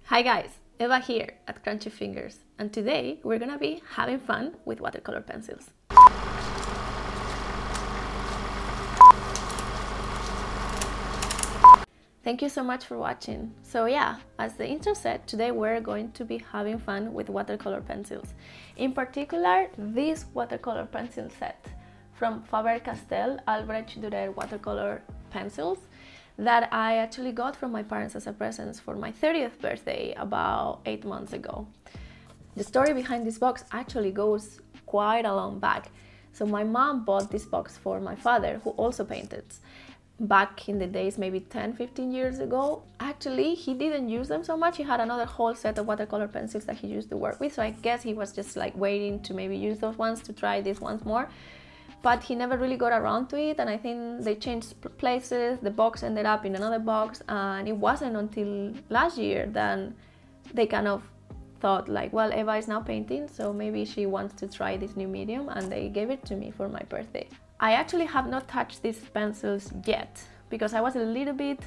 Hi guys, Eva here at Crunchy Fingers, and today we're gonna be having fun with watercolor pencils. Thank you so much for watching. So yeah, as the intro said, today we're going to be having fun with watercolor pencils. In particular, this watercolor pencil set from Faber-Castell Albrecht Durer watercolor pencils that I actually got from my parents as a present for my 30th birthday about 8 months ago. The story behind this box actually goes quite a long back. So my mom bought this box for my father, who also painted. Back in the days, maybe 10-15 years ago. Actually, he didn't use them so much. He had another whole set of watercolor pencils that he used to work with, so I guess he was just like waiting to maybe use those ones to try this once more. But he never really got around to it, and I think they changed places. The box ended up in another box, and it wasn't until last year that they kind of thought like, well, Eva is now painting, so maybe she wants to try this new medium, and they gave it to me for my birthday. I actually have not touched these pencils yet because I was a little bit,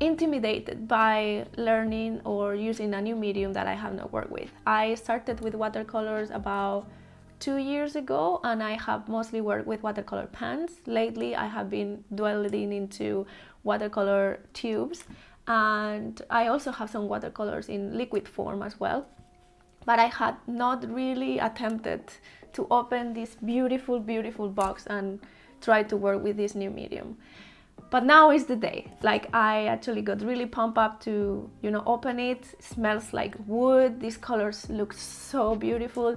intimidated by learning or using a new medium that I have not worked with. I started with watercolors about 2 years ago, and I have mostly worked with watercolor pans. Lately, I have been dwelling into watercolor tubes, and I also have some watercolors in liquid form as well. But I had not really attempted to open this beautiful, beautiful box and try to work with this new medium. But now is the day. Like, I actually got really pumped up to, open it. It smells like wood. These colors look so beautiful.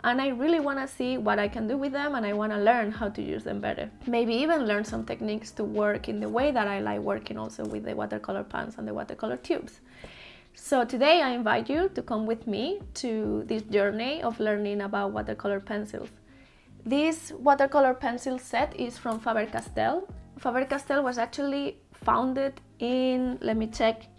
And I really want to see what I can do with them, and I want to learn how to use them better. Maybe even learn some techniques to work in the way that I like working also with the watercolor pans and the watercolor tubes. So today I invite you to come with me to this journey of learning about watercolor pencils. This watercolor pencil set is from Faber-Castell. Faber-Castell was actually founded in,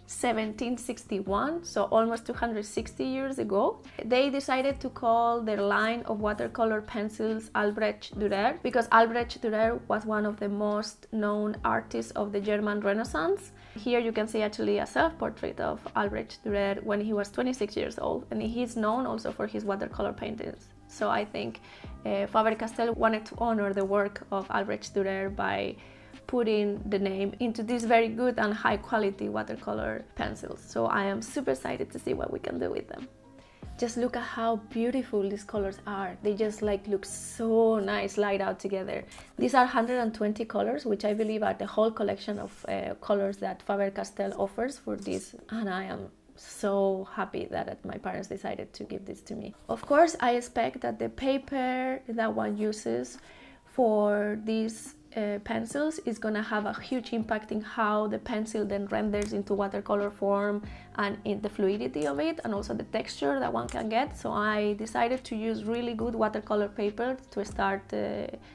1761, so almost 260 years ago. They decided to call their line of watercolor pencils Albrecht Durer because Albrecht Durer was one of the most known artists of the German Renaissance. Here you can see actually a self-portrait of Albrecht Durer when he was 26 years old, and he's known also for his watercolor paintings. So I think Faber-Castell wanted to honor the work of Albrecht Durer by putting the name into these very good and high quality watercolor pencils. So I am super excited to see what we can do with them. Just look at how beautiful these colors are. They just look so nice laid out together. These are 120 colors, which I believe are the whole collection of colors that Faber-Castell offers for this, and I am so happy that my parents decided to give this to me. Of course, I expect that the paper that one uses for these pencils is going to have a huge impact in how the pencil then renders into watercolor form and in the fluidity of it, and also the texture that one can get. So I decided to use really good watercolor paper to start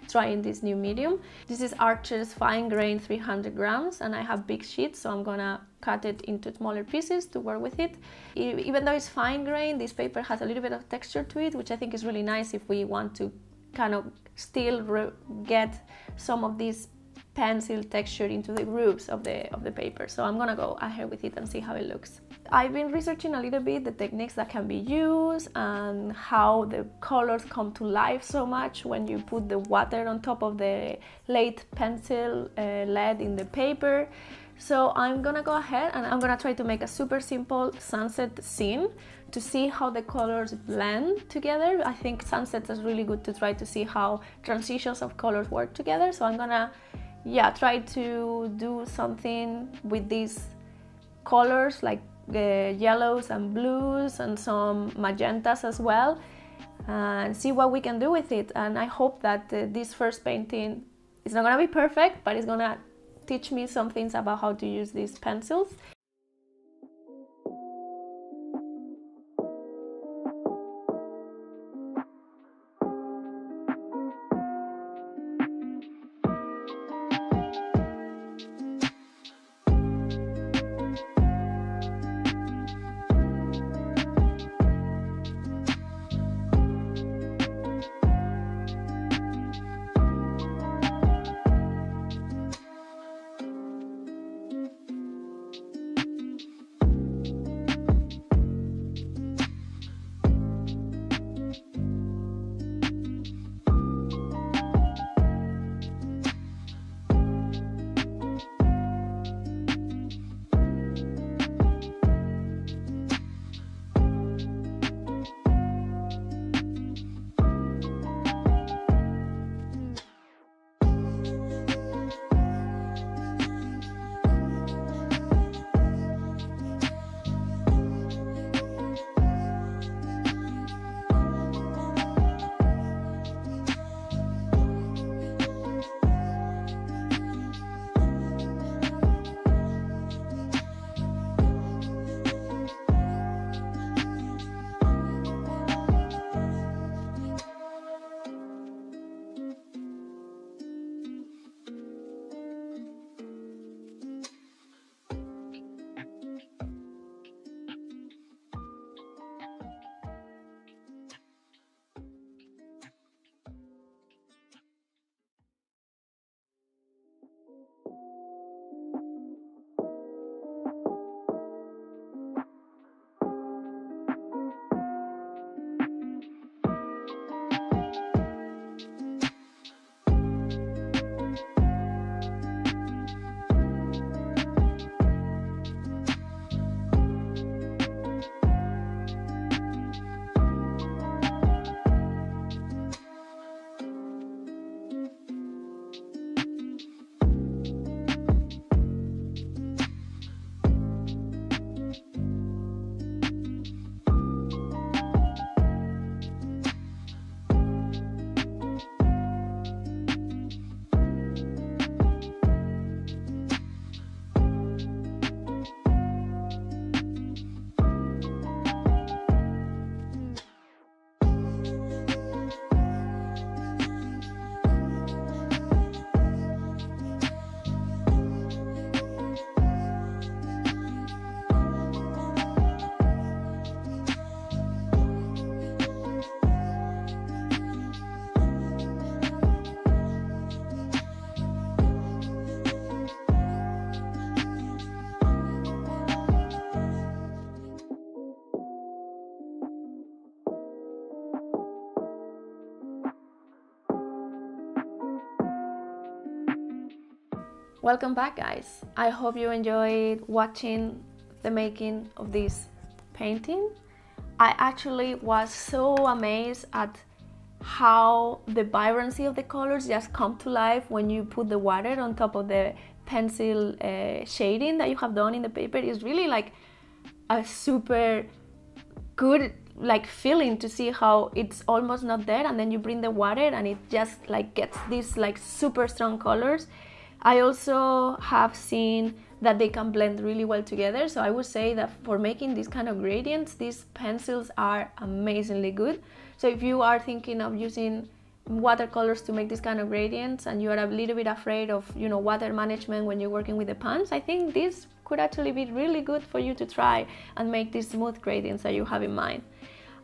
trying this new medium. This is Archer's fine grain 300 grams, and I have big sheets, so I'm gonna cut it into smaller pieces to work with it. Even though it's fine grain, this paper has a little bit of texture to it, which I think is really nice if we want to kind of still get some of this pencil texture into the grooves of the paper. So I'm gonna go ahead with it and see how it looks. I've been researching a little bit the techniques that can be used and how the colors come to life so much when you put the water on top of the laid pencil lead in the paper. So I'm gonna go ahead and I'm gonna try to make a super simple sunset scene to see how the colors blend together. I think sunsets is really good to try to see how transitions of colors work together. So I'm gonna, try to do something with these colors like yellows and blues and some magentas as well, and see what we can do with it. And I hope that this first painting is not gonna be perfect, but it's gonna teach me some things about how to use these pencils. Welcome back, guys. I hope you enjoyed watching the making of this painting. I actually was so amazed at how the vibrancy of the colors just come to life when you put the water on top of the pencil shading that you have done in the paper. It's really like a super good like feeling to see how it's almost not there, and then you bring the water and it just like gets these like super strong colors. I also have seen that they can blend really well together, so I would say that for making these kind of gradients, these pencils are amazingly good. So if you are thinking of using watercolors to make this kind of gradients and you are a little bit afraid of, you know, water management when you're working with the pans, I think this could actually be really good for you to try and make these smooth gradients that you have in mind.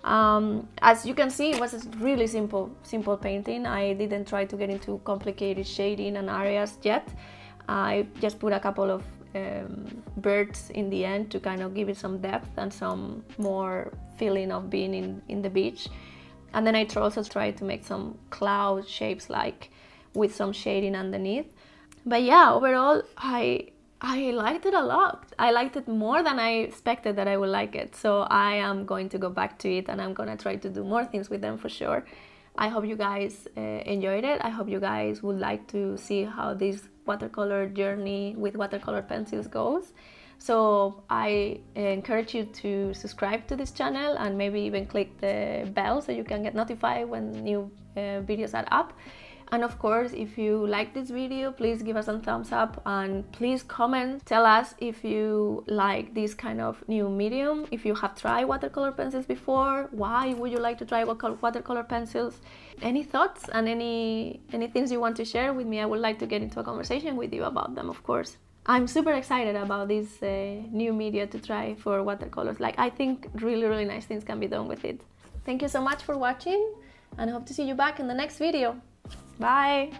As you can see, it was a really simple painting. I didn't try to get into complicated shading and areas yet. I just put a couple of birds in the end to kind of give it some depth and some more feeling of being in the beach. And then I also tried to make some cloud shapes like with some shading underneath. But yeah, overall, I liked it a lot. I liked it more than I expected that I would like it. So I am going to go back to it and I'm going to try to do more things with them for sure. I hope you guys enjoyed it. I hope you guys would like to see how this watercolor journey with watercolor pencils goes. So I encourage you to subscribe to this channel and maybe even click the bell so you can get notified when new videos are up. And of course, if you like this video, please give us a thumbs up and please comment. Tell us if you like this kind of new medium, if you have tried watercolor pencils before, why would you like to try watercolor pencils? Any thoughts and any things you want to share with me, I would like to get into a conversation with you about them, of course. I'm super excited about this new media to try for watercolors. Like, I think really nice things can be done with it. Thank you so much for watching and I hope to see you back in the next video. Bye!